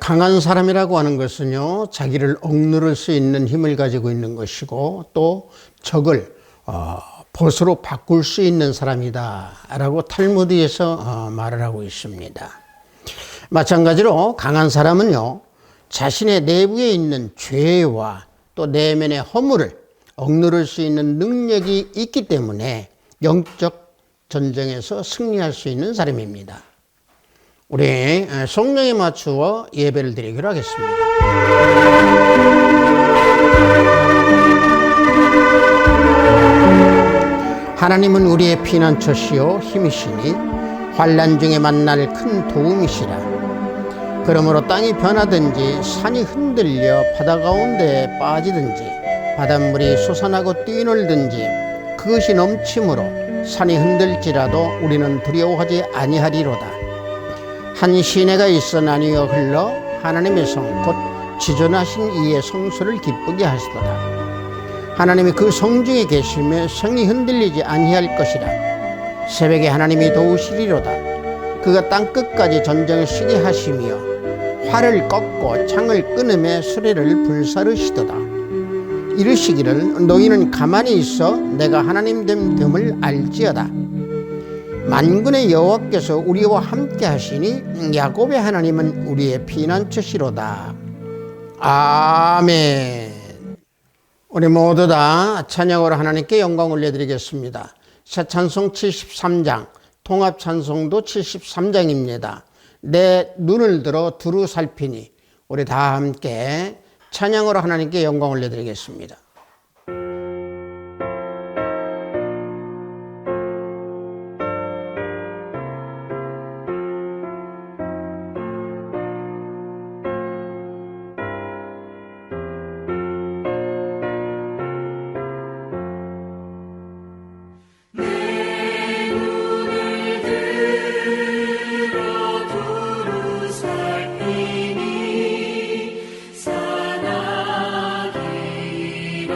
강한 사람이라고 하는 것은요, 자기를 억누를 수 있는 힘을 가지고 있는 것이고, 또 적을 벗으로 바꿀 수 있는 사람이다 라고 탈무드에서 말을 하고 있습니다. 마찬가지로 강한 사람은요, 자신의 내부에 있는 죄와 또 내면의 허물을 억누를 수 있는 능력이 있기 때문에 영적 전쟁에서 승리할 수 있는 사람입니다. 우리 성령에 맞추어 예배를 드리기로 하겠습니다. 하나님은 우리의 피난처시요 힘이시니 환난 중에 만날 큰 도움이시라. 그러므로 땅이 변하든지 산이 흔들려 바다 가운데에 빠지든지 바닷물이 솟아나고 뛰놀든지 그것이 넘침으로 산이 흔들지라도 우리는 두려워하지 아니하리로다. 한 시내가 있어 나뉘어 흘러 하나님의 성 곧 지존하신 이의 성소를 기쁘게 하시도다. 하나님이 그 성 중에 계시며 성이 흔들리지 아니할 것이라. 새벽에 하나님이 도우시리로다. 그가 땅끝까지 전쟁을 쉬게 하시며 활을 꺾고 창을 끊음에 수레를 불사르시도다. 이르시기를 너희는 가만히 있어 내가 하나님 됨을 알지어다. 만군의 여호와께서 우리와 함께 하시니 야곱의 하나님은 우리의 피난처시로다. 아멘. 우리 모두 다 찬양으로 하나님께 영광 올려드리겠습니다. 새 찬송 73장, 통합 찬송도 73장입니다. 내 눈을 들어 두루 살피니. 우리 다 함께 찬양으로 하나님께 영광 올려드리겠습니다. 사나기를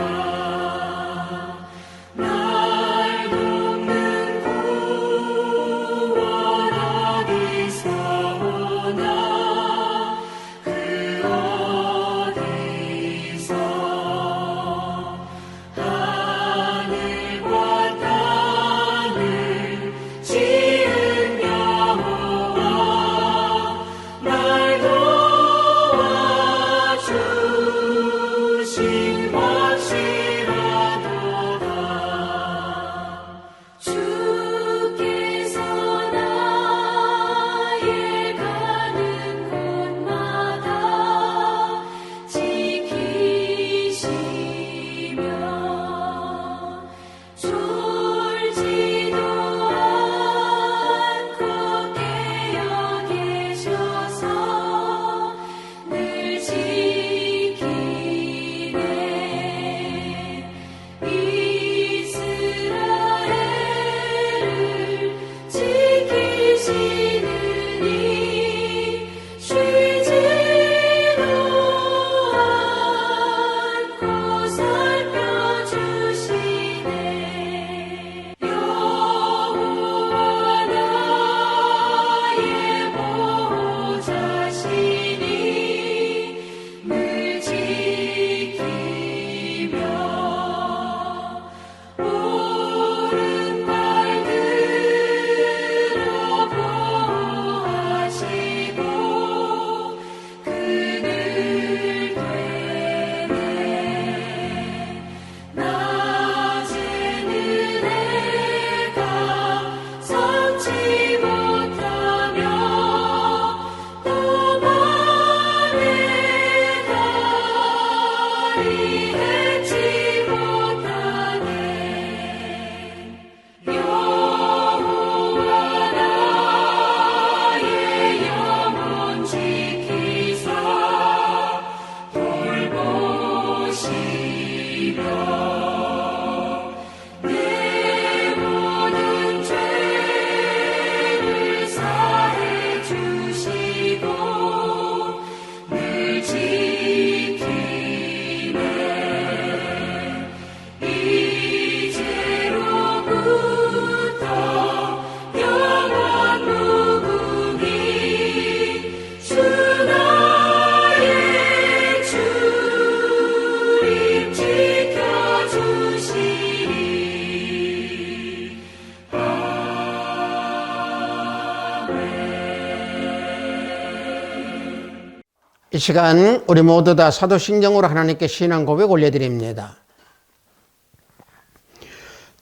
이 시간 우리 모두 다 사도신경으로 하나님께 신앙 고백 올려드립니다.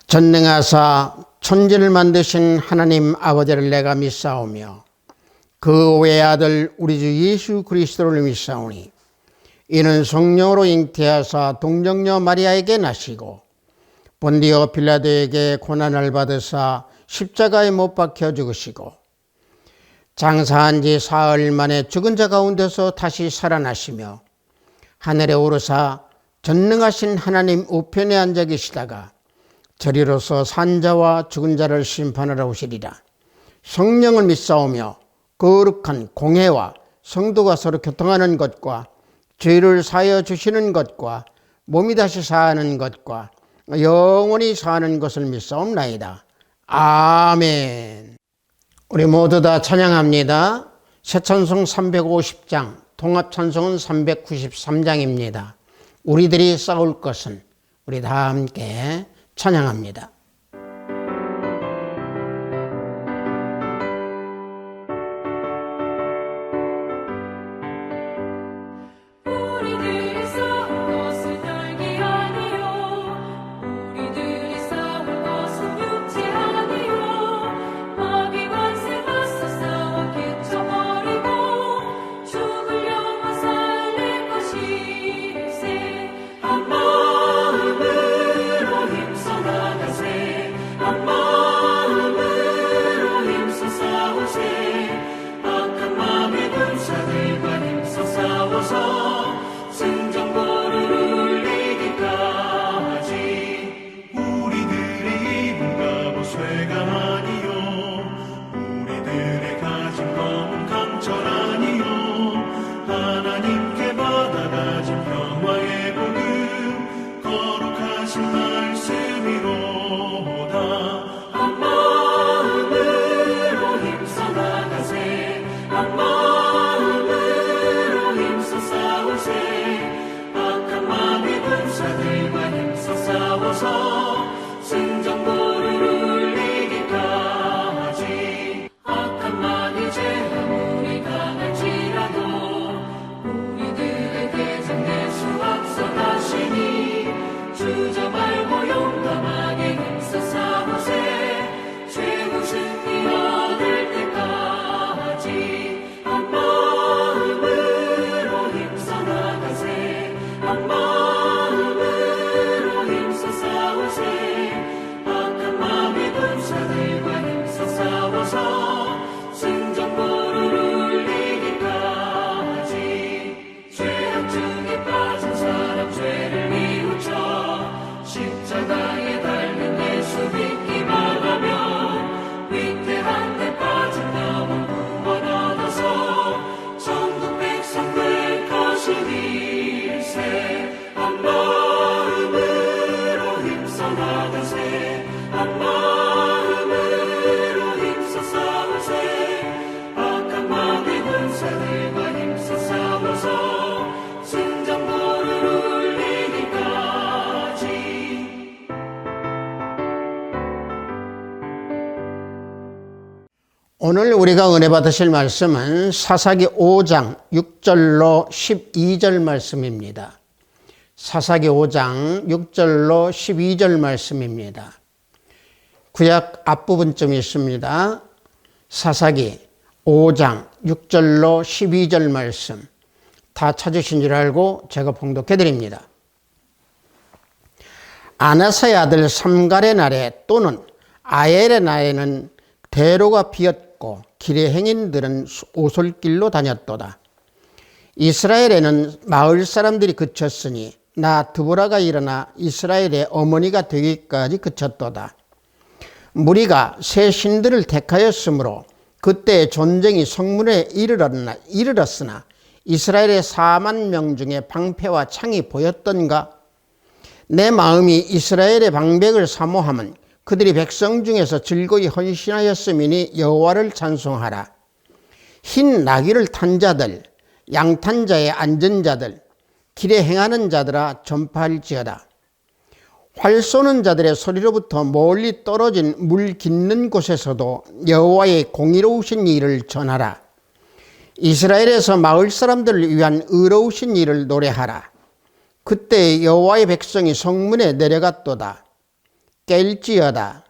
전능하사 천지를 만드신 하나님 아버지를 내가 믿사오며 그 외아들 우리 주 예수 그리스도를 믿사오니 이는 성령으로 잉태하사 동정녀 마리아에게 나시고 본디오 빌라도에게 고난을 받으사 십자가에 못 박혀 죽으시고 장사한 지 사흘 만에 죽은 자 가운데서 다시 살아나시며 하늘에 오르사 전능하신 하나님 우편에 앉아 계시다가 저리로서 산 자와 죽은 자를 심판하러 오시리라. 성령을 믿사오며 거룩한 공회와 성도가 서로 교통하는 것과 죄를 사하여 주시는 것과 몸이 다시 사는 것과 영원히 사는 것을 믿사옵나이다. 아멘. 우리 모두 다 찬양합니다. 새찬송 350장, 통합찬송은 393장입니다. 우리들이 싸울 것은, 우리 다 함께 찬양합니다. 오늘 우리가 은혜 받으실 말씀은 사사기 5장 6절로 12절 말씀입니다. 사사기 5장 6절로 12절 말씀입니다. 구약 앞부분쯤 있습니다. 사사기 5장 6절로 12절 말씀 다 찾으신 줄 알고 제가 봉독해 드립니다. 아나사의 아들 삼갈의 날에 또는 아엘의 날에는 대로가 비었고 길의 행인들은 오솔길로 다녔도다. 이스라엘에는 마을 사람들이 그쳤으니 나 드보라가 일어나 이스라엘의 어머니가 되기까지 그쳤도다. 무리가 새 신들을 택하였으므로 그때 전쟁이 성문에 이르렀으나 이스라엘의 4만 명 중에 방패와 창이 보였던가? 내 마음이 이스라엘의 방백을 사모함은 그들이 백성 중에서 즐거이 헌신하였음이니 여호와를 찬송하라. 흰 나귀를 탄 자들, 양탄 자의 앉은 자들, 길에 행하는 자들아 전파할지어다. 활 쏘는 자들의 소리로부터 멀리 떨어진 물 깃는 곳에서도 여호와의 공의로우신 일을 전하라. 이스라엘에서 마을 사람들을 위한 의로우신 일을 노래하라. 그때 여호와의 백성이 성문에 내려갔도다. 깰지어다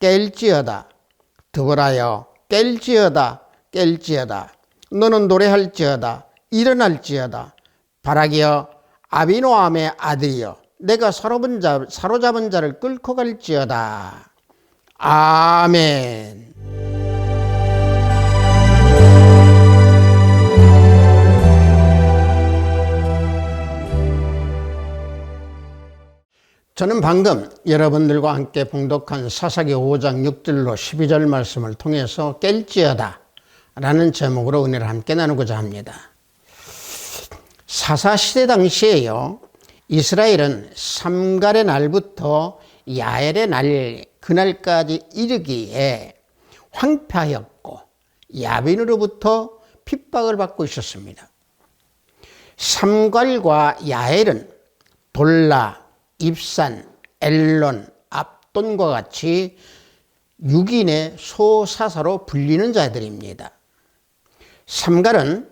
깰지어다. 드보라여 깰지어다 깰지어다. 너는 노래할지어다. 일어날지어다. 바라기여 아비노함의 아들이여 내가 사로잡은 자를 끌고 갈지어다. 아멘. 저는 방금 여러분들과 함께 봉독한 사사기 5장 6절로 12절 말씀을 통해서 깰지어다 라는 제목으로 은혜를 함께 나누고자 합니다. 사사시대 당시에요, 이스라엘은 삼갈의 날부터 야엘의 날 그날까지 이르기에 황폐하였고 야빈으로부터 핍박을 받고 있었습니다. 삼갈과 야엘은 돌라, 입산, 엘론, 압돈과 같이 6인의 소사사로 불리는 자들입니다. 삼갈은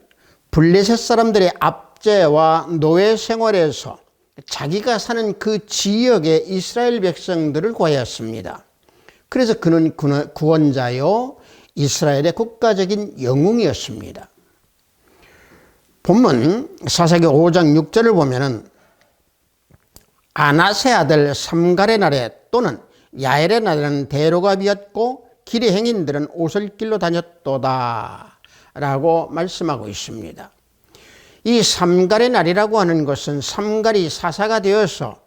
블레셋 사람들의 압제와 노예 생활에서 자기가 사는 그 지역의 이스라엘 백성들을 구하였습니다. 그래서 그는 구원자요 이스라엘의 국가적인 영웅이었습니다. 본문 사사기 5장 6절을 보면은 아낫의 아들 삼갈의 날에 또는 야엘의 날에는 대로가 비었고 길의 행인들은 오솔길로 다녔도다 라고 말씀하고 있습니다. 이 삼갈의 날이라고 하는 것은 삼갈이 사사가 되어서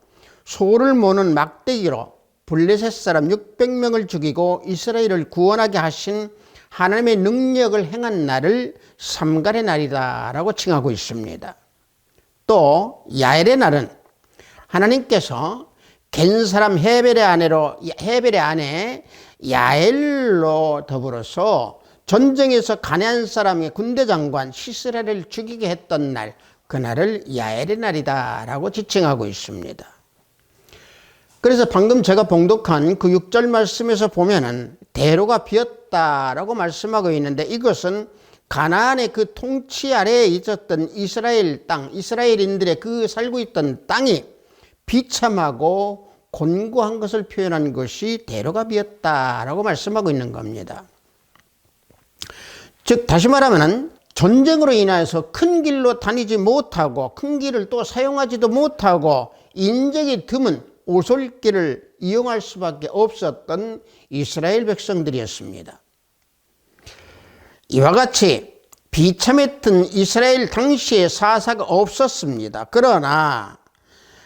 소를 모는 막대기로 블레셋 사람 600명을 죽이고 이스라엘을 구원하게 하신 하나님의 능력을 행한 날을 삼갈의 날이다 라고 칭하고 있습니다. 또 야엘의 날은 하나님께서 겐 사람 헤벨의 아내 야엘로 더불어서 전쟁에서 가나안 사람의 군대 장관 시스라를 죽이게 했던 날, 그날을 야엘의 날이다 라고 지칭하고 있습니다. 그래서 방금 제가 봉독한 그 6절 말씀에서 보면은 대로가 비었다라고 말씀하고 있는데, 이것은 가나안의 그 통치 아래에 있었던 이스라엘 땅, 이스라엘인들의 그 살고 있던 땅이 비참하고 곤고한 것을 표현한 것이 대로가 비었다라고 말씀하고 있는 겁니다. 즉 다시 말하면 전쟁으로 인해서 큰 길로 다니지 못하고 큰 길을 또 사용하지도 못하고 인적이 드문 오솔길을 이용할 수밖에 없었던 이스라엘 백성들이었습니다. 이와 같이 비참했던 이스라엘 당시에 사사가 없었습니다. 그러나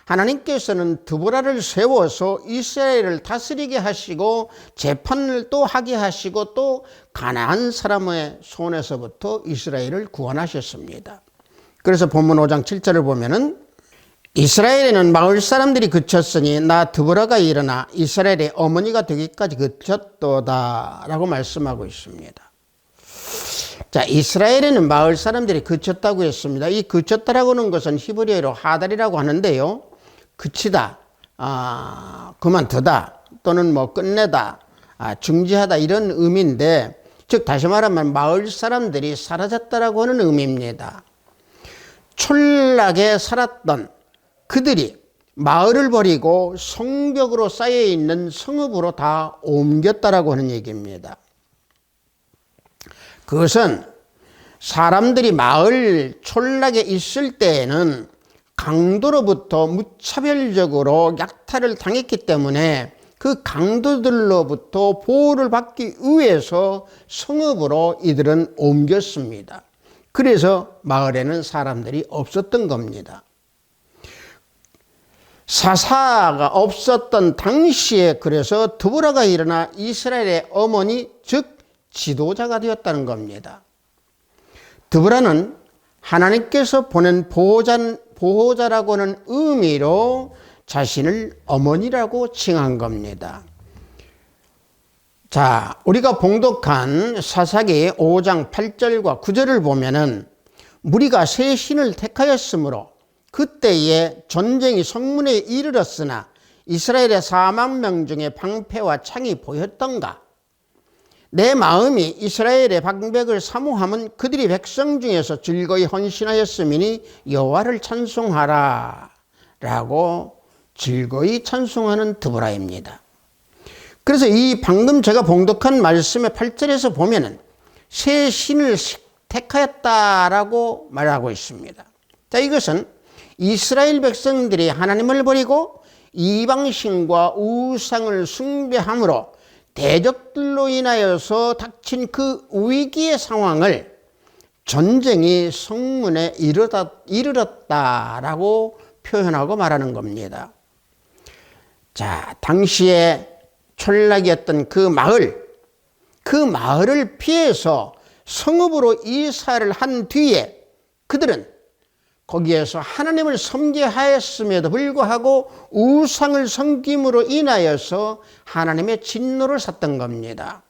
하나님께서는 드보라를 세워서 이스라엘을 다스리게 하시고 재판을 또 하게 하시고 또 가나안 사람의 손에서부터 이스라엘을 구원하셨습니다. 그래서 본문 5장 7절을 보면은 이스라엘에는 마을 사람들이 그쳤으니 나 드보라가 일어나 이스라엘의 어머니가 되기까지 그쳤도다 라고 말씀하고 있습니다. 자, 이스라엘에는 마을 사람들이 그쳤다고 했습니다. 이 그쳤다라고 하는 것은 히브리어로 하달이라고 하는데요, 그치다, 그만두다, 또는 뭐 끝내다, 중지하다 이런 의미인데, 즉 다시 말하면 마을 사람들이 사라졌다라고 하는 의미입니다. 촌락에 살았던 그들이 마을을 버리고 성벽으로 쌓여있는 성읍으로 다 옮겼다라고 하는 얘기입니다. 그것은 사람들이 마을 촌락에 있을 때에는 강도로부터 무차별적으로 약탈을 당했기 때문에 그 강도들로부터 보호를 받기 위해서 성읍으로 이들은 옮겼습니다. 그래서 마을에는 사람들이 없었던 겁니다. 사사가 없었던 당시에 그래서 드보라가 일어나 이스라엘의 어머니, 즉 지도자가 되었다는 겁니다. 드보라는 하나님께서 보낸 보호자라고 하는 의미로 자신을 어머니라고 칭한 겁니다. 자, 우리가 봉독한 사사기 5장 8절과 9절을 보면은 무리가 새 신을 택하였으므로 그때에 전쟁이 성문에 이르렀으나 이스라엘의 4만 명 중에 방패와 창이 보였던가? 내 마음이 이스라엘의 방백을 사모함은 그들이 백성 중에서 즐거이 헌신하였음이니 여호와를 찬송하라 라고 즐거이 찬송하는 드보라입니다. 그래서 이 방금 제가 봉독한 말씀의 8절에서 보면은 새 신을 택하였다라고 말하고 있습니다. 자, 이것은 이스라엘 백성들이 하나님을 버리고 이방신과 우상을 숭배함으로 대적들로 인하여서 닥친 그 위기의 상황을 전쟁이 성문에 이르렀다라고 표현하고 말하는 겁니다. 자, 당시에 촌락이었던 그 마을을 피해서 성읍으로 이사를 한 뒤에 그들은 거기에서 하나님을 섬기하였음에도 불구하고 우상을 섬김으로 인하여서 하나님의 진노를 샀던 겁니다.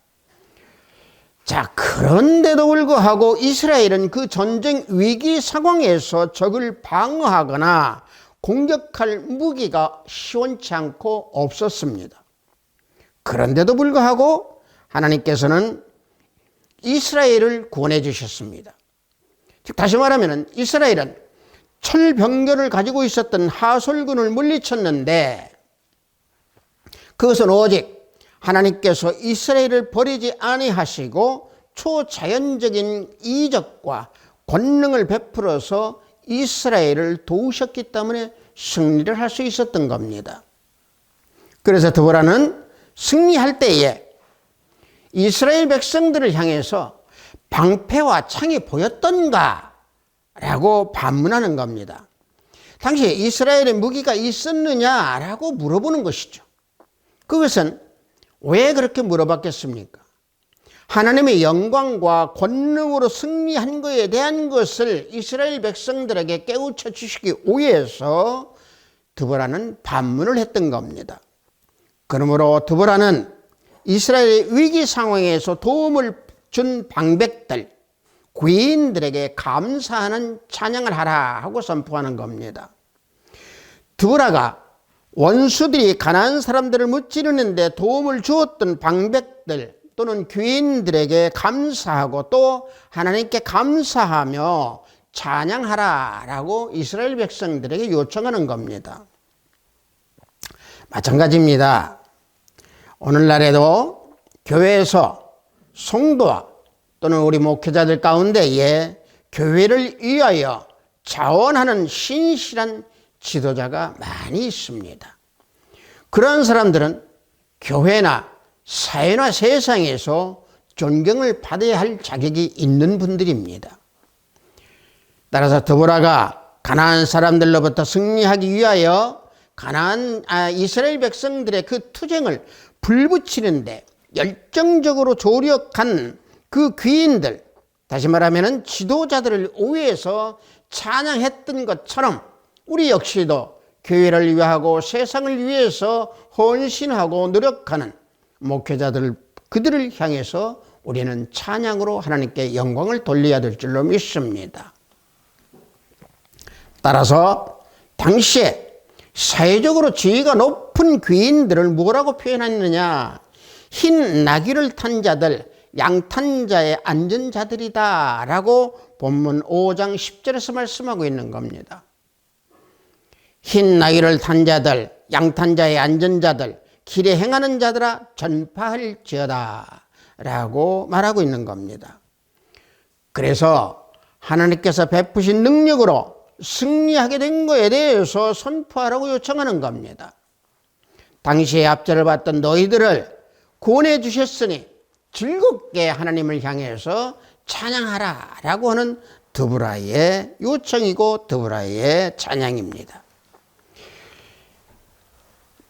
자, 그런데도 불구하고 이스라엘은 그 전쟁 위기 상황에서 적을 방어하거나 공격할 무기가 시원치 않고 없었습니다. 그런데도 불구하고 하나님께서는 이스라엘을 구원해 주셨습니다. 즉 다시 말하면 이스라엘은 철병거를 가지고 있었던 하솔군을 물리쳤는데 그것은 오직 하나님께서 이스라엘을 버리지 아니하시고 초자연적인 이적과 권능을 베풀어서 이스라엘을 도우셨기 때문에 승리를 할 수 있었던 겁니다. 그래서 드보라는 승리할 때에 이스라엘 백성들을 향해서 방패와 창이 보였던가? 라고 반문하는 겁니다. 당시에 이스라엘에 무기가 있었느냐라고 물어보는 것이죠. 그것은 왜 그렇게 물어봤겠습니까? 하나님의 영광과 권능으로 승리한 것에 대한 것을 이스라엘 백성들에게 깨우쳐 주시기 위해서 드보라는 반문을 했던 겁니다. 그러므로 드보라는 이스라엘의 위기 상황에서 도움을 준 방백들, 귀인들에게 감사하는 찬양을 하라 하고 선포하는 겁니다. 드보라가 원수들이 가나안 사람들을 무찌르는데 도움을 주었던 방백들 또는 귀인들에게 감사하고 또 하나님께 감사하며 찬양하라 라고 이스라엘 백성들에게 요청하는 겁니다. 마찬가지입니다. 오늘날에도 교회에서 성도와 또는 우리 목회자들 가운데에 교회를 위하여 자원하는 신실한 지도자가 많이 있습니다. 그런 사람들은 교회나 사회나 세상에서 존경을 받아야 할 자격이 있는 분들입니다. 따라서 드보라가 가나안 사람들로부터 승리하기 위하여 이스라엘 백성들의 그 투쟁을 불붙이는데 열정적으로 조력한 그 귀인들, 다시 말하면 지도자들을 위해서 찬양했던 것처럼 우리 역시도 교회를 위하고 세상을 위해서 헌신하고 노력하는 목회자들, 그들을 향해서 우리는 찬양으로 하나님께 영광을 돌려야 될 줄로 믿습니다. 따라서 당시에 사회적으로 지위가 높은 귀인들을 뭐라고 표현했느냐? 흰 나귀를 탄 자들, 양탄 자의 앉은 자들이다 라고 본문 5장 10절에서 말씀하고 있는 겁니다. 흰 나귀를 탄 자들, 양탄 자의 앉은 자들, 길에 행하는 자들아 전파할지어다 라고 말하고 있는 겁니다. 그래서 하나님께서 베푸신 능력으로 승리하게 된 것에 대해서 선포하라고 요청하는 겁니다. 당시에 압제를 받던 너희들을 구원해 주셨으니 즐겁게 하나님을 향해서 찬양하라 라고 하는 드보라의 요청이고 드보라의 찬양입니다.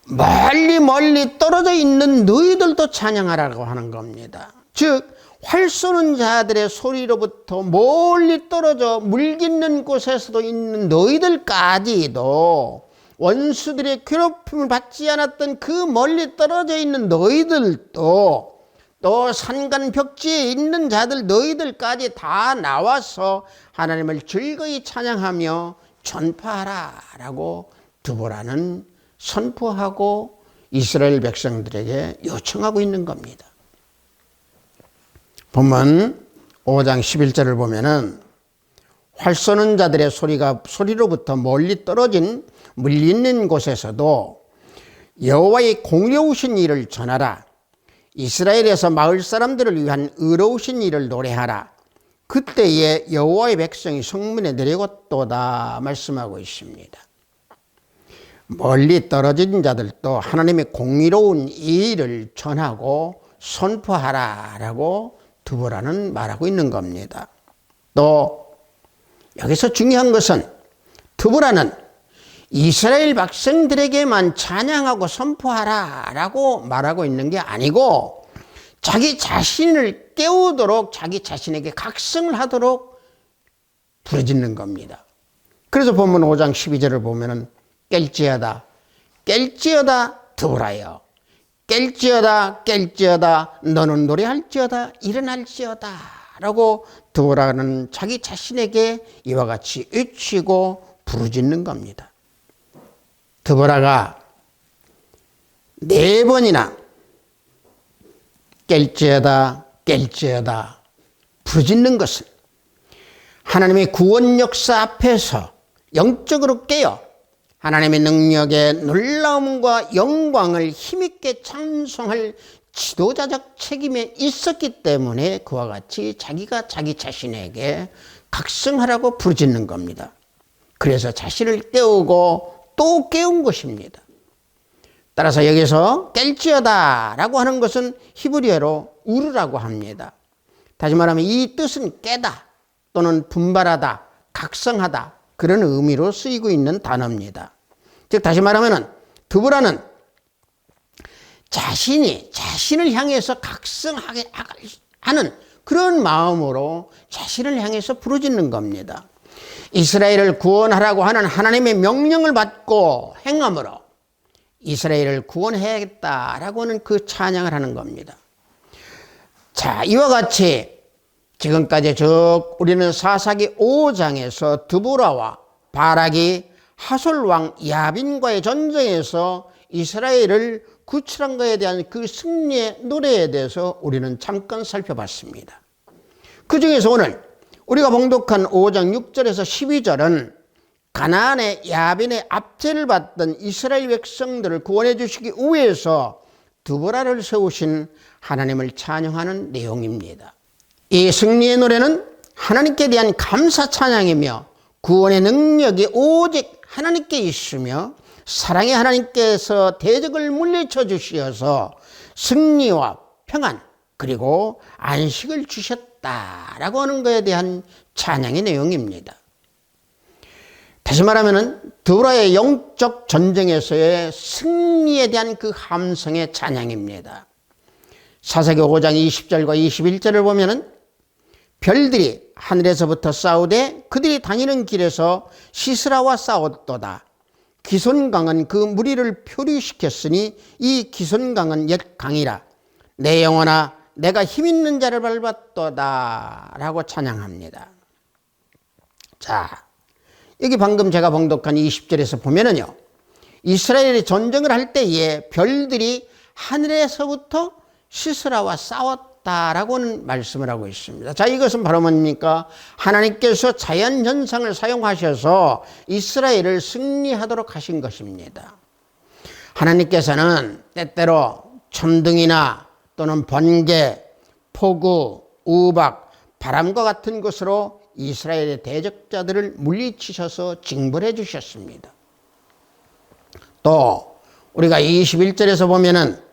멀리 떨어져 있는 너희들도 찬양하라고 하는 겁니다. 즉 활 쏘는 자들의 소리로부터 멀리 떨어져 물깃는 곳에서도 있는 너희들까지도 원수들의 괴롭힘을 받지 않았던 그 멀리 떨어져 있는 너희들도 또 산간 벽지에 있는 자들 너희들까지 다 나와서 하나님을 즐거이 찬양하며 전파하라 라고 드보라는 선포하고 이스라엘 백성들에게 요청하고 있는 겁니다. 본문 5장 11절을 보면은 활 쏘는 자들의 소리로부터 멀리 떨어진 물리 있는 곳에서도 여호와의 공의로우신 일을 전하라. 이스라엘에서 마을 사람들을 위한 의로우신 일을 노래하라. 그때에 여호와의 백성이 성문에 내려갔도다 말씀하고 있습니다. 멀리 떨어진 자들도 하나님의 공의로운 일을 전하고 선포하라 라고 드보라는 말하고 있는 겁니다. 또 여기서 중요한 것은 드보라는 이스라엘 백성들에게만 찬양하고 선포하라 라고 말하고 있는 게 아니고 자기 자신을 깨우도록 자기 자신에게 각성을 하도록 부르짖는 겁니다. 그래서 본문 5장 12절을 보면은 깰지어다 드보라여 깰지어다 너는 노래할지어다 일어날지어다 라고 드보라는 자기 자신에게 이와 같이 외치고 부르짖는 겁니다. 드보라가 4번이나 깰지어다 부르짖는 것은 하나님의 구원 역사 앞에서 영적으로 깨어 하나님의 능력의 놀라움과 영광을 힘있게 찬송할 지도자적 책임에 있었기 때문에 그와 같이 자기가 자기 자신에게 각성하라고 부르짖는 겁니다. 그래서 자신을 깨우고 또 깨운 것입니다. 따라서 여기서 깰지어다 라고 하는 것은 히브리어로 우르라고 합니다. 다시 말하면 이 뜻은 깨다 또는 분발하다, 각성하다 그런 의미로 쓰이고 있는 단어입니다. 즉 다시 말하면 드보라는 자신을 향해서 각성하게 하는 그런 마음으로 자신을 향해서 부르짖는 겁니다. 이스라엘을 구원하라고 하는 하나님의 명령을 받고 행함으로 이스라엘을 구원해야겠다라고 하는 그 찬양을 하는 겁니다. 자, 이와 같이 지금까지 우리는 사사기 5장에서 드보라와 바락이 하솔왕 야빈과의 전쟁에서 이스라엘을 구출한 것에 대한 그 승리의 노래에 대해서 우리는 잠깐 살펴봤습니다. 그 중에서 오늘 우리가 봉독한 5장 6절에서 12절은 가나안의 야빈의 압제를 받던 이스라엘 백성들을 구원해 주시기 위해서 드보라를 세우신 하나님을 찬양하는 내용입니다. 이 승리의 노래는 하나님께 대한 감사 찬양이며 구원의 능력이 오직 하나님께 있으며 사랑의 하나님께서 대적을 물리쳐 주시어서 승리와 평안 그리고 안식을 주셨다라고 하는 것에 대한 찬양의 내용입니다. 다시 말하면 드보라의 영적 전쟁에서의 승리에 대한 그 함성의 찬양입니다. 사사기 5장 20절과 21절을 보면은 별들이 하늘에서부터 싸우되 그들이 다니는 길에서 시스라와 싸웠도다. 기손강은 그 무리를 표류시켰으니 이 기손강은 옛 강이라. 내 영혼아 내가 힘있는 자를 밟았도다 라고 찬양합니다. 자, 여기 방금 제가 봉독한 20절에서 보면은요, 이스라엘이 전쟁을 할 때에 별들이 하늘에서부터 시스라와 싸웠다라고는 말씀을 하고 있습니다. 자, 이것은 바로 뭡니까? 하나님께서 자연현상을 사용하셔서 이스라엘을 승리하도록 하신 것입니다. 하나님께서는 때때로 천둥이나 또는 번개, 폭우, 우박, 바람과 같은 것으로 이스라엘의 대적자들을 물리치셔서 징벌해 주셨습니다. 또 우리가 21절에서 보면은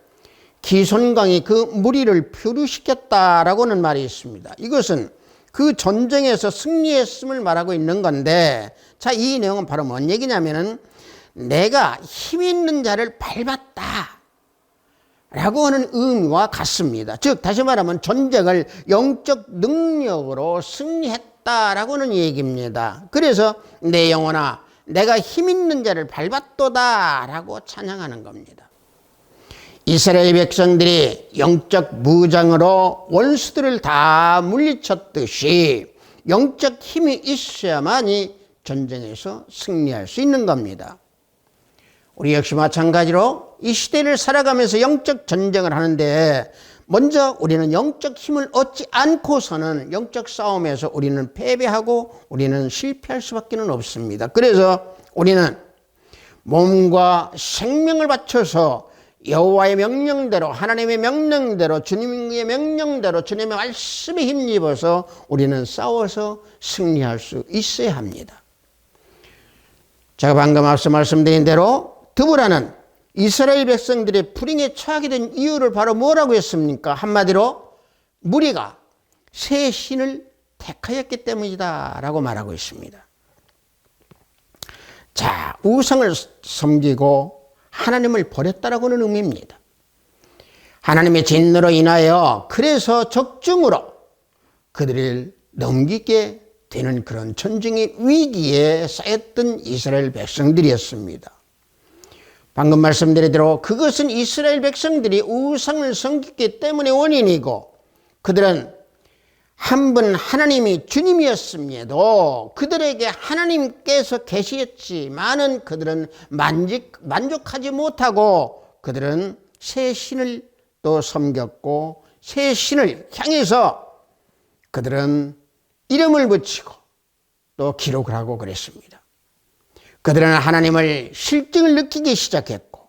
기손강이 그 무리를 표류시켰다라고는 말이 있습니다. 이것은 그 전쟁에서 승리했음을 말하고 있는 건데, 자, 이 내용은 바로 뭔 얘기냐면은 내가 힘 있는 자를 밟았다 라고 하는 의미와 같습니다. 즉 다시 말하면 전쟁을 영적 능력으로 승리했다라고 하는 얘기입니다. 그래서 내 영혼아 내가 힘 있는 자를 밟았도다 라고 찬양하는 겁니다. 이스라엘 백성들이 영적 무장으로 원수들을 다 물리쳤듯이 영적 힘이 있어야만이 전쟁에서 승리할 수 있는 겁니다. 우리 역시 마찬가지로 이 시대를 살아가면서 영적 전쟁을 하는데 먼저 우리는 영적 힘을 얻지 않고서는 영적 싸움에서 우리는 패배하고 우리는 실패할 수밖에 없습니다. 그래서 우리는 몸과 생명을 바쳐서 여호와의 명령대로, 하나님의 명령대로, 주님의 명령대로, 주님의 말씀에 힘입어서 우리는 싸워서 승리할 수 있어야 합니다. 제가 방금 앞서 말씀드린 대로 드보라는 이스라엘 백성들의 불행에 처하게 된 이유를 바로 뭐라고 했습니까? 한마디로 무리가 새 신을 택하였기 때문이다 라고 말하고 있습니다. 자, 우상을 섬기고 하나님을 버렸다라고는 의미입니다. 하나님의 진노로 인하여 그래서 적중으로 그들을 넘기게 되는 그런 전쟁의 위기에 쌓였던 이스라엘 백성들이었습니다. 방금 말씀드린 대로 그것은 이스라엘 백성들이 우상을 섬겼기 때문에 원인이고, 그들은 한 분 하나님이 주님이었음에도 그들에게 하나님께서 계시었지만은 그들은 만족하지 못하고 그들은 새 신을 또 섬겼고, 새 신을 향해서 그들은 이름을 붙이고 또 기록을 하고 그랬습니다. 그들은 하나님을 실증을 느끼기 시작했고,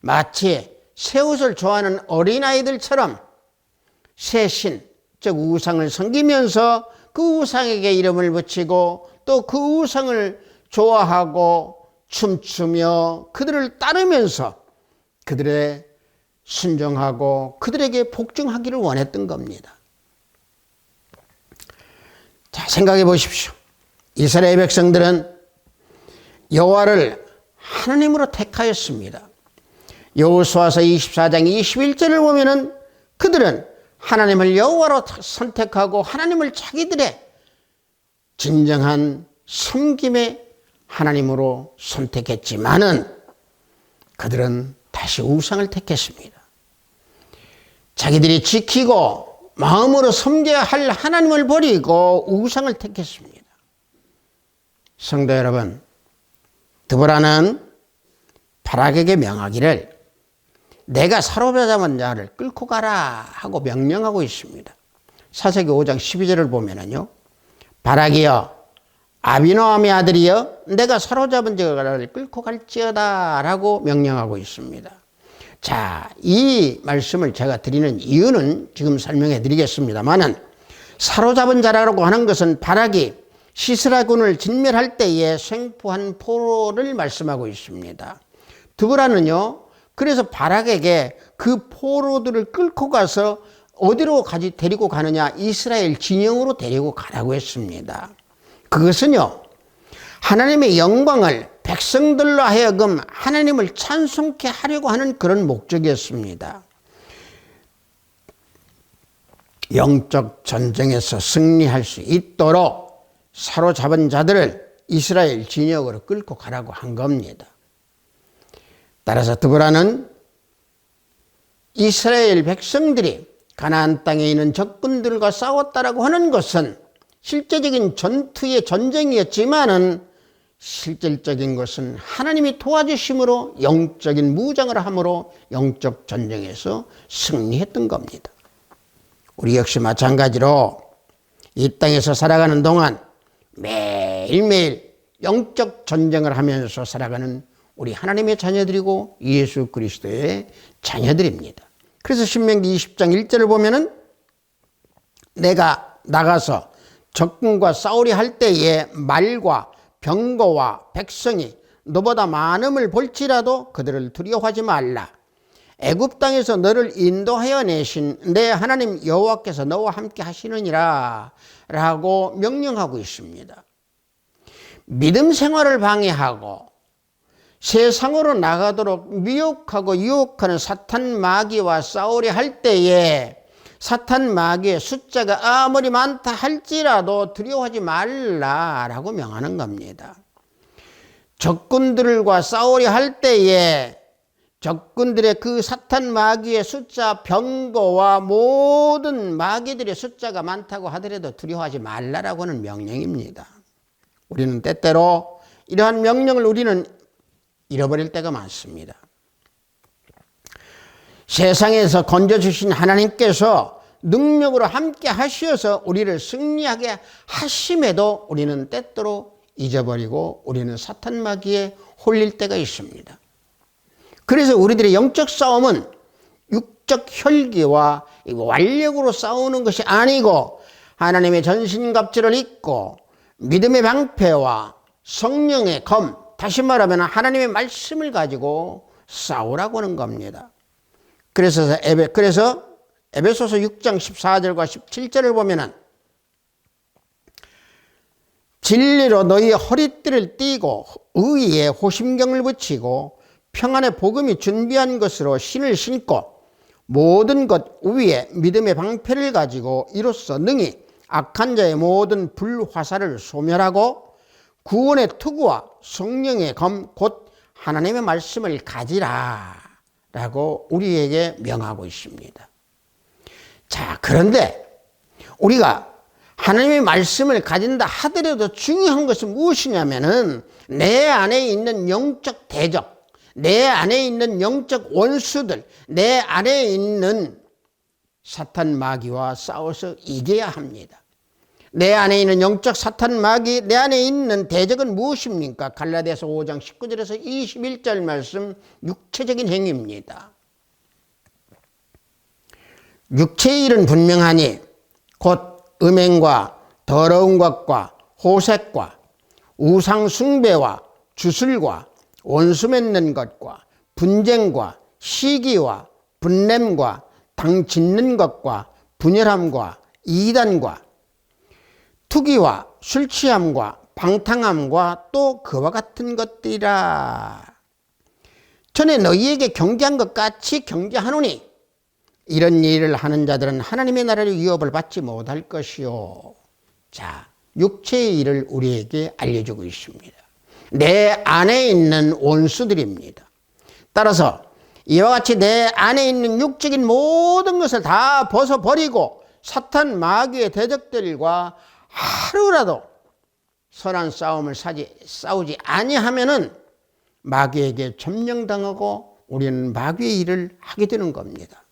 마치 새 옷을 좋아하는 어린아이들처럼 새 신, 즉 우상을 섬기면서 그 우상에게 이름을 붙이고 또 그 우상을 좋아하고 춤추며 그들을 따르면서 그들의 순종하고 그들에게 복종하기를 원했던 겁니다. 자, 생각해 보십시오. 이스라엘 백성들은 여호와를 하나님으로 택하였습니다. 여호수아서 24장 21절을 보면은 그들은 하나님을 여호와로 선택하고 하나님을 자기들의 진정한 섬김의 하나님으로 선택했지만은 그들은 다시 우상을 택했습니다. 자기들이 지키고 마음으로 섬겨야 할 하나님을 버리고 우상을 택했습니다. 성도 여러분, 드보라는 바락에게 명하기를 내가 사로잡은 자를 끌고 가라 하고 명령하고 있습니다. 사사기 5장 12절을 보면은요, 바락이여 아비노함의 아들이여 내가 사로잡은 자를 끌고 갈지어다 라고 명령하고 있습니다. 자, 이 말씀을 제가 드리는 이유는 지금 설명해 드리겠습니다만은, 사로잡은 자라고 하는 것은 바락이 시스라군을 진멸할 때에 생포한 포로를 말씀하고 있습니다. 드보라는요, 그래서 바락에게 그 포로들을 끌고 가서 어디로 데리고 가느냐? 이스라엘 진영으로 데리고 가라고 했습니다. 그것은요, 하나님의 영광을 백성들로 하여금 하나님을 찬송케 하려고 하는 그런 목적이었습니다. 영적 전쟁에서 승리할 수 있도록 사로잡은 자들을 이스라엘 진영으로 끌고 가라고 한 겁니다. 따라서 드보라는 이스라엘 백성들이 가나안 땅에 있는 적군들과 싸웠다라고 하는 것은 실제적인 전투의 전쟁이었지만은 실질적인 것은 하나님이 도와주심으로 영적인 무장을 함으로 영적 전쟁에서 승리했던 겁니다. 우리 역시 마찬가지로 이 땅에서 살아가는 동안 매일매일 영적 전쟁을 하면서 살아가는 우리 하나님의 자녀들이고 예수 그리스도의 자녀들입니다. 그래서 신명기 20장 1절을 보면은 내가 나가서 적군과 싸우려 할 때에 말과 병거와 백성이 너보다 많음을 볼지라도 그들을 두려워하지 말라. 애굽 땅에서 너를 인도하여 내신 내 하나님 여호와께서 너와 함께 하시느니라 라고 명령하고 있습니다. 믿음 생활을 방해하고 세상으로 나가도록 미혹하고 유혹하는 사탄 마귀와 싸우려 할 때에 사탄 마귀의 숫자가 아무리 많다 할지라도 두려워하지 말라라고 명하는 겁니다. 적군들과 싸우려 할 때에 적군들의 그 사탄 마귀의 숫자, 병거와 모든 마귀들의 숫자가 많다고 하더라도 두려워하지 말라라고 하는 명령입니다. 우리는 때때로 이러한 명령을 우리는 잃어버릴 때가 많습니다. 세상에서 건져주신 하나님께서 능력으로 함께 하시어서 우리를 승리하게 하심에도 우리는 때때로 잊어버리고 우리는 사탄 마귀에 홀릴 때가 있습니다. 그래서 우리들의 영적 싸움은 육적 혈기와 완력으로 싸우는 것이 아니고 하나님의 전신갑주를 입고 믿음의 방패와 성령의 검, 다시 말하면 하나님의 말씀을 가지고 싸우라고 하는 겁니다. 그래서 에베소서 6장 14절과 17절을 보면은 진리로 너희의 허리띠를 띠고 의의에 호심경을 붙이고 평안의 복음이 준비한 것으로 신을 신고 모든 것 위에 믿음의 방패를 가지고 이로써 능히 악한 자의 모든 불화살을 소멸하고 구원의 투구와 성령의 검 곧 하나님의 말씀을 가지라 라고 우리에게 명하고 있습니다. 자, 그런데 우리가 하나님의 말씀을 가진다 하더라도 중요한 것은 무엇이냐면은 내 안에 있는 영적 대적, 내 안에 있는 영적 원수들, 내 안에 있는 사탄 마귀와 싸워서 이겨야 합니다. 내 안에 있는 영적 사탄 마귀, 내 안에 있는 대적은 무엇입니까? 갈라디아서 5장 19절에서 21절 말씀, 육체적인 행위입니다. 육체의 일은 분명하니 곧 음행과 더러운 것과 호색과 우상 숭배와 주술과 원수 맺는 것과 분쟁과 시기와 분냄과 당 짓는 것과 분열함과 이단과 투기와 술 취함과 방탕함과 또 그와 같은 것들이라. 전에 너희에게 경계한 것 같이 경계하노니 이런 일을 하는 자들은 하나님의 나라의 위협을 받지 못할 것이요. 자, 육체의 일을 우리에게 알려주고 있습니다. 내 안에 있는 원수들입니다. 따라서 이와 같이 내 안에 있는 육적인 모든 것을 다 벗어버리고 사탄 마귀의 대적들과 하루라도 선한 싸움을 싸우지 아니하면은 마귀에게 점령당하고 우리는 마귀의 일을 하게 되는 겁니다.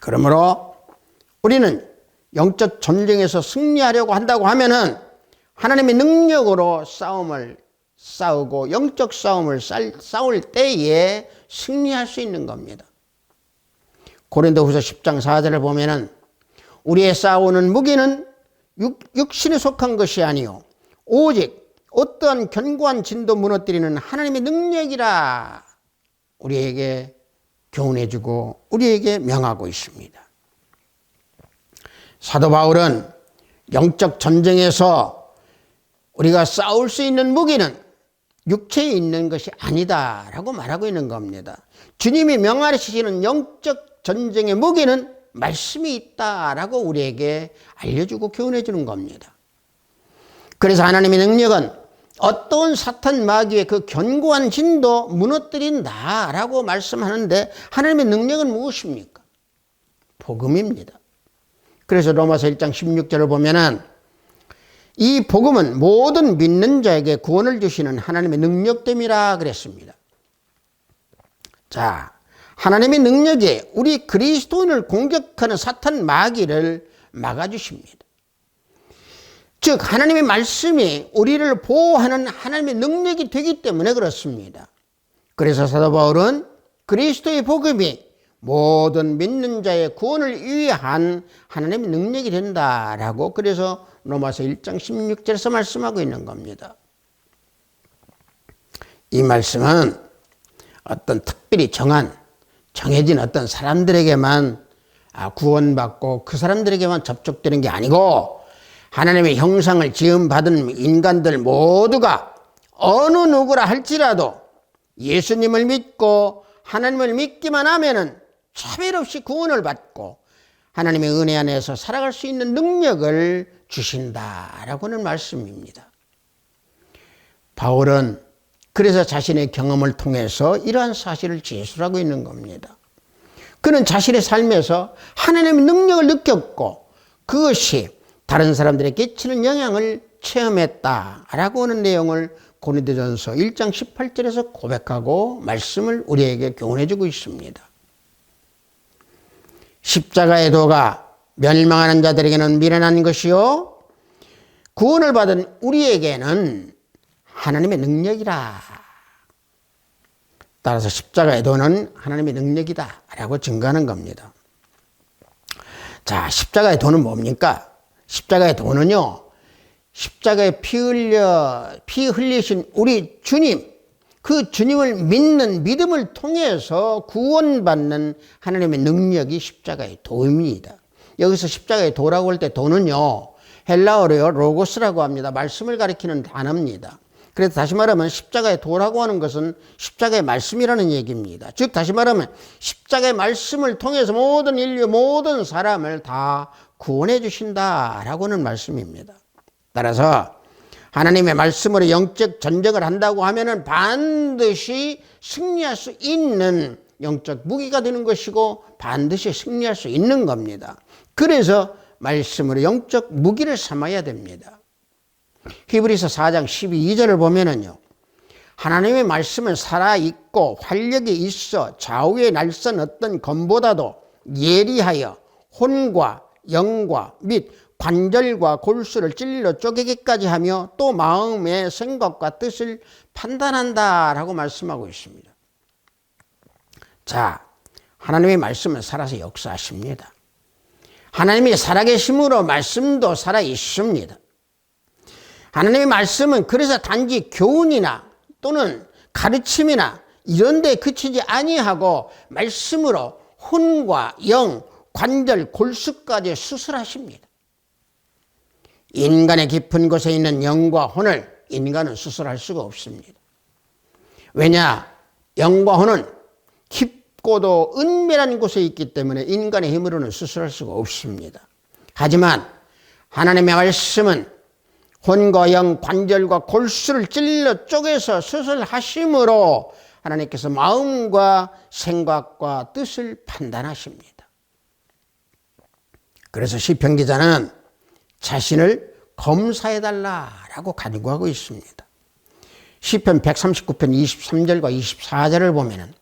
그러므로 우리는 영적 전쟁에서 승리하려고 한다고 하면은 하나님의 능력으로 싸움을 싸우고 영적 싸움을 싸울 때에 승리할 수 있는 겁니다. 고린도후서 10장 4절을 보면은 우리의 싸우는 무기는 육신에 속한 것이 아니요 오직 어떠한 견고한 진도 무너뜨리는 하나님의 능력이라 우리에게 교훈해주고 우리에게 명하고 있습니다. 사도 바울은 영적 전쟁에서 우리가 싸울 수 있는 무기는 육체에 있는 것이 아니다라고 말하고 있는 겁니다. 주님이 명하시는 영적 전쟁의 무기는 말씀이 있다라고 우리에게 알려주고 교훈해 주는 겁니다. 그래서 하나님의 능력은 어떤 사탄 마귀의 그 견고한 진도 무너뜨린다라고 말씀하는데 하나님의 능력은 무엇입니까? 복음입니다. 그래서 로마서 1장 16절을 보면은 이 복음은 모든 믿는 자에게 구원을 주시는 하나님의 능력됨이라 그랬습니다. 자, 하나님의 능력이 우리 그리스도인을 공격하는 사탄 마귀를 막아주십니다. 즉 하나님의 말씀이 우리를 보호하는 하나님의 능력이 되기 때문에 그렇습니다. 그래서 사도 바울은 그리스도의 복음이 모든 믿는 자의 구원을 위한 하나님의 능력이 된다라고 그래서 로마서 1장 16절에서 말씀하고 있는 겁니다. 이 말씀은 어떤 특별히 정해진 어떤 사람들에게만 구원받고 그 사람들에게만 접촉되는 게 아니고 하나님의 형상을 지음받은 인간들 모두가 어느 누구라 할지라도 예수님을 믿고 하나님을 믿기만 하면은 차별 없이 구원을 받고 하나님의 은혜 안에서 살아갈 수 있는 능력을 주신다라고는 말씀입니다. 바울은 그래서 자신의 경험을 통해서 이러한 사실을 제시하고 있는 겁니다. 그는 자신의 삶에서 하나님의 능력을 느꼈고 그것이 다른 사람들에게 끼치는 영향을 체험했다라고 하는 내용을 고린도전서 1장 18절에서 고백하고 말씀을 우리에게 교훈해 주고 있습니다. 십자가의 도가 멸망하는 자들에게는 미련한 것이요 구원을 받은 우리에게는 하나님의 능력이라. 따라서 십자가의 도는 하나님의 능력이다 라고 증거하는 겁니다. 자, 십자가의 도는 뭡니까? 십자가의 도는요, 십자가에 피 흘리신 우리 주님, 그 주님을 믿는 믿음을 통해서 구원받는 하나님의 능력이 십자가의 도입니다. 여기서 십자가의 도라고 할 때 도는요, 헬라어로요 로고스라고 합니다. 말씀을 가리키는 단어입니다. 그래서 다시 말하면 십자가의 도라고 하는 것은 십자가의 말씀이라는 얘기입니다. 즉 다시 말하면 십자가의 말씀을 통해서 모든 인류 모든 사람을 다 구원해 주신다라고 하는 말씀입니다. 따라서 하나님의 말씀으로 영적 전쟁을 한다고 하면은 반드시 승리할 수 있는 영적 무기가 되는 것이고 반드시 승리할 수 있는 겁니다. 그래서 말씀으로 영적 무기를 삼아야 됩니다. 히브리서 4장 12절을 보면은요, 하나님의 말씀은 살아있고 활력이 있어 좌우에 날선 어떤 검보다도 예리하여 혼과 영과 및 관절과 골수를 찔러 쪼개기까지 하며 또 마음의 생각과 뜻을 판단한다라고 말씀하고 있습니다. 자, 하나님의 말씀은 살아서 역사하십니다. 하나님이 살아계심으로 말씀도 살아있습니다. 하나님의 말씀은 그래서 단지 교훈이나 또는 가르침이나 이런 데 그치지 아니하고 말씀으로 혼과 영, 관절, 골수까지 수술하십니다. 인간의 깊은 곳에 있는 영과 혼을 인간은 수술할 수가 없습니다. 왜냐? 영과 혼은 깊고도 은밀한 곳에 있기 때문에 인간의 힘으로는 수술할 수가 없습니다. 하지만 하나님의 말씀은 혼과 영, 관절과 골수를 찔러 쪼개서 수술하심으로 하나님께서 마음과 생각과 뜻을 판단하십니다. 그래서 시편 기자는 자신을 검사해달라라고 간구하고 있습니다. 시편 139편 23절과 24절을 보면은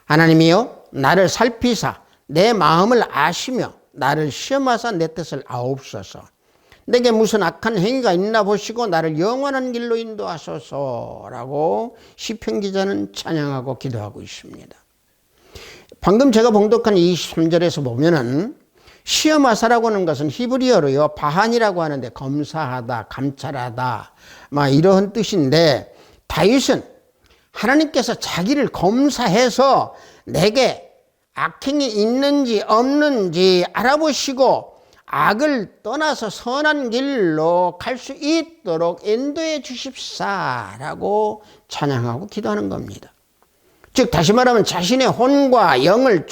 하나님이여 나를 살피사 내 마음을 아시며 나를 시험하사 내 뜻을 아옵소서. 내게 무슨 악한 행위가 있나 보시고 나를 영원한 길로 인도하소서라고 시편 기자는 찬양하고 기도하고 있습니다. 방금 제가 봉독한 23절에서 보면은 시험하사라고 하는 것은 히브리어로요 바한이라고 하는데 검사하다, 감찰하다 막 이런 뜻인데, 다윗은 하나님께서 자기를 검사해서 내게 악행이 있는지 없는지 알아보시고 악을 떠나서 선한 길로 갈 수 있도록 인도해 주십사라고 찬양하고 기도하는 겁니다. 즉 다시 말하면 자신의 혼과 영을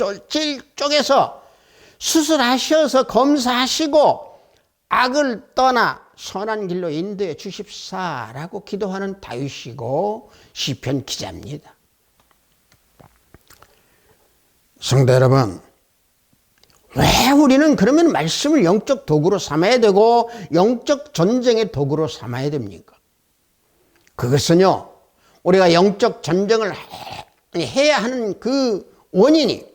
쪼개서 수술하셔서 검사하시고 악을 떠나 선한 길로 인도해 주십사라고 기도하는 다윗이고 시편 기자입니다. 성도 여러분, 왜 우리는 그러면 말씀을 영적 도구로 삼아야 되고 영적 전쟁의 도구로 삼아야 됩니까? 그것은요, 우리가 영적 전쟁을 해야 하는 그 원인이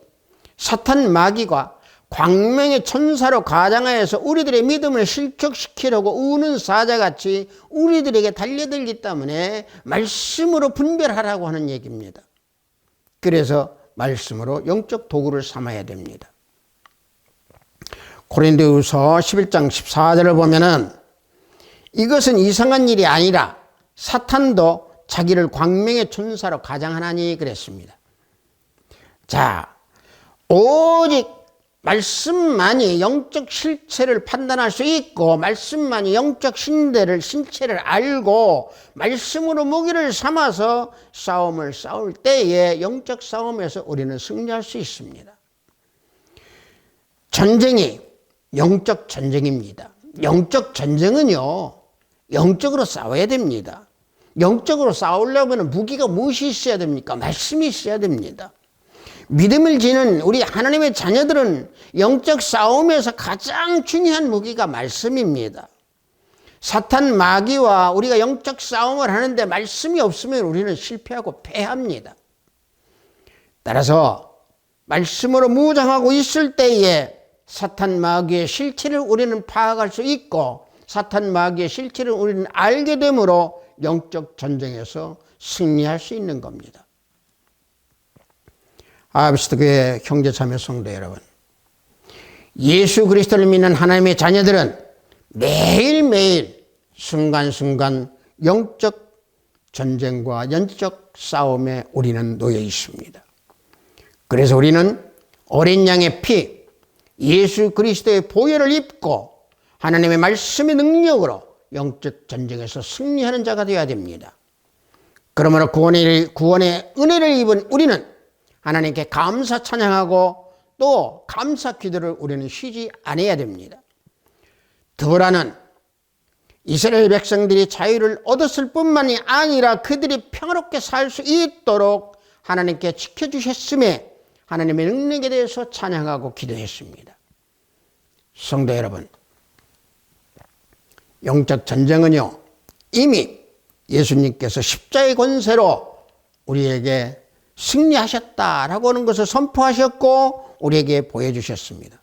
사탄 마귀가 광명의 천사로 가장하여서 우리들의 믿음을 실격시키려고 우는 사자같이 우리들에게 달려들기 때문에 말씀으로 분별하라고 하는 얘기입니다. 그래서 말씀으로 영적 도구를 삼아야 됩니다. 고린도후서 11장 14절을 보면은 이것은 이상한 일이 아니라 사탄도 자기를 광명의 천사로 가장하나니 그랬습니다. 자, 오직 말씀만이 영적 실체를 판단할 수 있고 말씀만이 영적 신체를 알고 말씀으로 무기를 삼아서 싸움을 싸울 때에 영적 싸움에서 우리는 승리할 수 있습니다. 전쟁이 영적 전쟁입니다. 영적 전쟁은요, 영적으로 싸워야 됩니다. 영적으로 싸우려면 무기가 무엇이 있어야 됩니까? 말씀이 있어야 됩니다. 믿음을 지는 우리 하나님의 자녀들은 영적 싸움에서 가장 중요한 무기가 말씀입니다. 사탄 마귀와 우리가 영적 싸움을 하는데 말씀이 없으면 우리는 실패하고 패합니다. 따라서 말씀으로 무장하고 있을 때에 사탄 마귀의 실체를 우리는 파악할 수 있고 사탄 마귀의 실체를 우리는 알게 되므로 영적 전쟁에서 승리할 수 있는 겁니다. 아비스트 교회 형제 자매 성도 여러분, 예수 그리스도를 믿는 하나님의 자녀들은 매일매일 순간순간 영적 전쟁과 영적 싸움에 우리는 놓여 있습니다. 그래서 우리는 어린 양의 피, 예수 그리스도의 보혈을 입고 하나님의 말씀의 능력으로 영적 전쟁에서 승리하는 자가 되어야 됩니다. 그러므로 구원의 은혜를 입은 우리는 하나님께 감사 찬양하고 또 감사 기도를 우리는 쉬지 않아야 됩니다. 드보라는 이스라엘 백성들이 자유를 얻었을 뿐만이 아니라 그들이 평화롭게 살 수 있도록 하나님께 지켜주셨음에 하나님의 능력에 대해서 찬양하고 기도했습니다. 성도 여러분, 영적 전쟁은요, 이미 예수님께서 십자의 권세로 우리에게 승리하셨다라고 하는 것을 선포하셨고 우리에게 보여주셨습니다.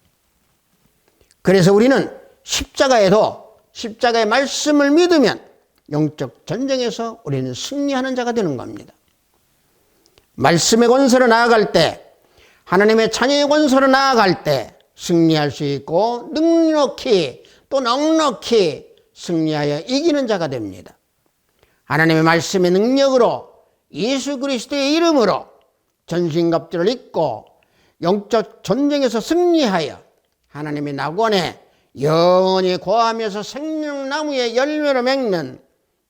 그래서 우리는 십자가의 말씀을 믿으면 영적 전쟁에서 우리는 승리하는 자가 되는 겁니다. 말씀의 권세로 나아갈 때, 하나님의 자녀의 권세로 나아갈 때 승리할 수 있고 넉넉히 승리하여 이기는 자가 됩니다. 하나님의 말씀의 능력으로 예수 그리스도의 이름으로 전신갑주를 입고 영적 전쟁에서 승리하여 하나님의 낙원에 영원히 거하면서 생명나무의 열매로 맺는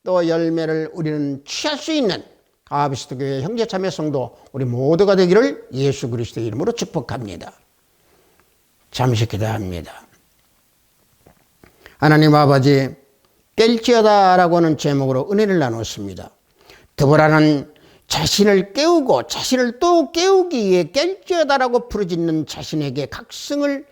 또 열매를 우리는 취할 수 있는 아비스트 교회 형제 자매 성도 우리 모두가 되기를 예수 그리스도의 이름으로 축복합니다. 잠시 기도합니다. 하나님 아버지, 깰지어다라고 하는 제목으로 은혜를 나눴습니다. 드보라는 자신을 깨우고 자신을 또 깨우기 위해 깰지어다라고 부르짖는 자신에게 각성을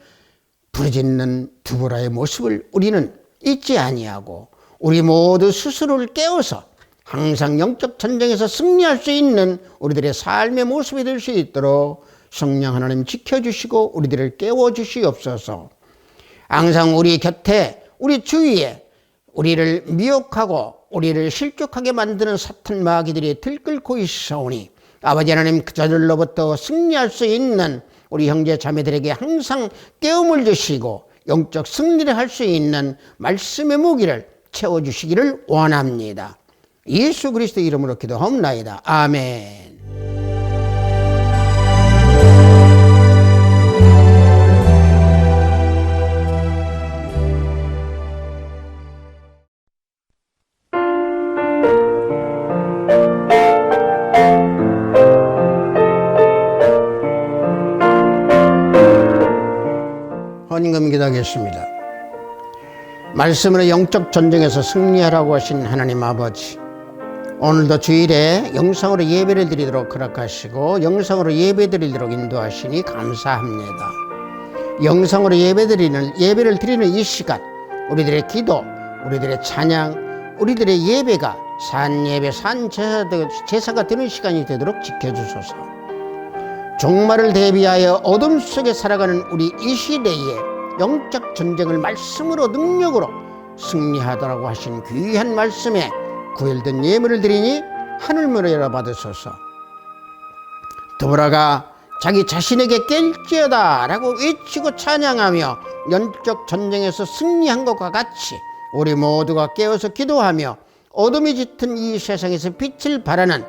부르짖는 드보라의 모습을 우리는 잊지 아니하고 우리 모두 스스로를 깨워서 항상 영적 전쟁에서 승리할 수 있는 우리들의 삶의 모습이 될 수 있도록 성령 하나님 지켜주시고 우리들을 깨워주시옵소서. 항상 우리 곁에 우리 주위에 우리를 미혹하고 우리를 실족하게 만드는 사탄 마귀들이 들끓고 있사오니 아버지 하나님 그자들로부터 승리할 수 있는 우리 형제 자매들에게 항상 깨움을 주시고 영적 승리를 할 수 있는 말씀의 무기를 채워주시기를 원합니다. 예수 그리스도 이름으로 기도하옵나이다. 아멘. 헌금 기도하겠습니다. 말씀으로 영적 전쟁에서 승리하라고 하신 하나님 아버지, 오늘도 주일에 영상으로 예배를 드리도록 허락하시고 영상으로 예배 드리도록 인도하시니 감사합니다. 영상으로 예배를 드리는 이 시간, 우리들의 기도, 우리들의 찬양, 우리들의 예배가 산예배, 산제사가 되는 시간이 되도록 지켜주소서. 종말을 대비하여 어둠 속에 살아가는 우리 이 시대에 영적 전쟁을 말씀으로 능력으로 승리하더라고 하신 귀한 말씀에 구별된 예물을 드리니 하늘문을 열어받으소서. 드보라가 자기 자신에게 깰지어다 라고 외치고 찬양하며 영적 전쟁에서 승리한 것과 같이 우리 모두가 깨어서 기도하며 어둠이 짙은 이 세상에서 빛을 발하는,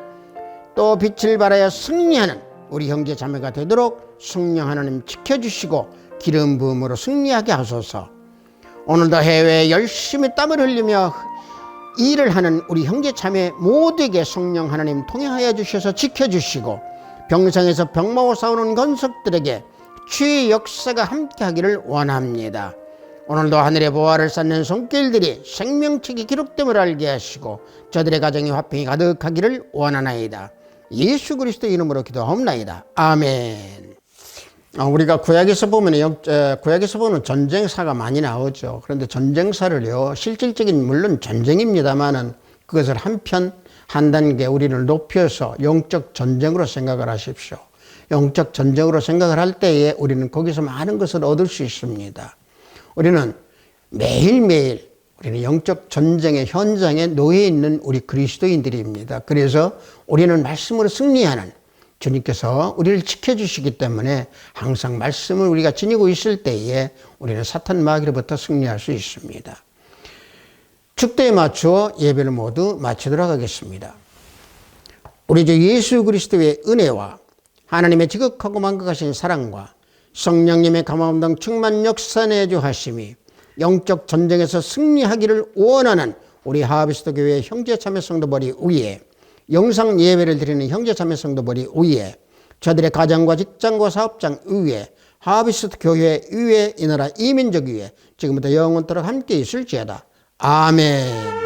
또 빛을 발하여 승리하는 우리 형제 자매가 되도록 성령 하나님 지켜주시고 기름 부음으로 승리하게 하소서. 오늘도 해외에 열심히 땀을 흘리며 일을 하는 우리 형제 자매 모두에게 성령 하나님 통행하여 주셔서 지켜주시고 병상에서 병마와 싸우는 건석들에게 치유의 역사가 함께하기를 원합니다. 오늘도 하늘의 보화를 쌓는 손길들이 생명책이 기록됨을 알게 하시고 저들의 가정에 화평이 가득하기를 원하나이다. 예수 그리스도 이름으로 기도하옵나이다. 아멘. 우리가 구약에서 보면 전쟁사가 많이 나오죠. 그런데 전쟁사를요, 실질적인 물론 전쟁입니다만은 그것을 한 단계 우리를 높여서 영적 전쟁으로 생각을 하십시오. 영적 전쟁으로 생각을 할 때에 우리는 거기서 많은 것을 얻을 수 있습니다. 우리는 매일매일 우리는 영적 전쟁의 현장에 놓여 있는 우리 그리스도인들입니다. 그래서 우리는 말씀으로 승리하는, 주님께서 우리를 지켜주시기 때문에 항상 말씀을 우리가 지니고 있을 때에 우리는 사탄 마귀로부터 승리할 수 있습니다. 축도에 맞추어 예배를 모두 마치도록 하겠습니다. 우리 주 예수 그리스도의 은혜와 하나님의 지극하고 만극하신 사랑과 성령님의 감화감동 충만 역사 내주하심이 영적 전쟁에서 승리하기를 원하는 우리 하비스트 교회 형제 자매 성도들이 위에, 영상 예배를 드리는 형제 자매 성도들이 위에, 저들의 가정과 직장과 사업장 위에, 하비스트 교회 위에, 이 나라 이민족 위에 지금부터 영원토록 함께 있을지어다. 아멘.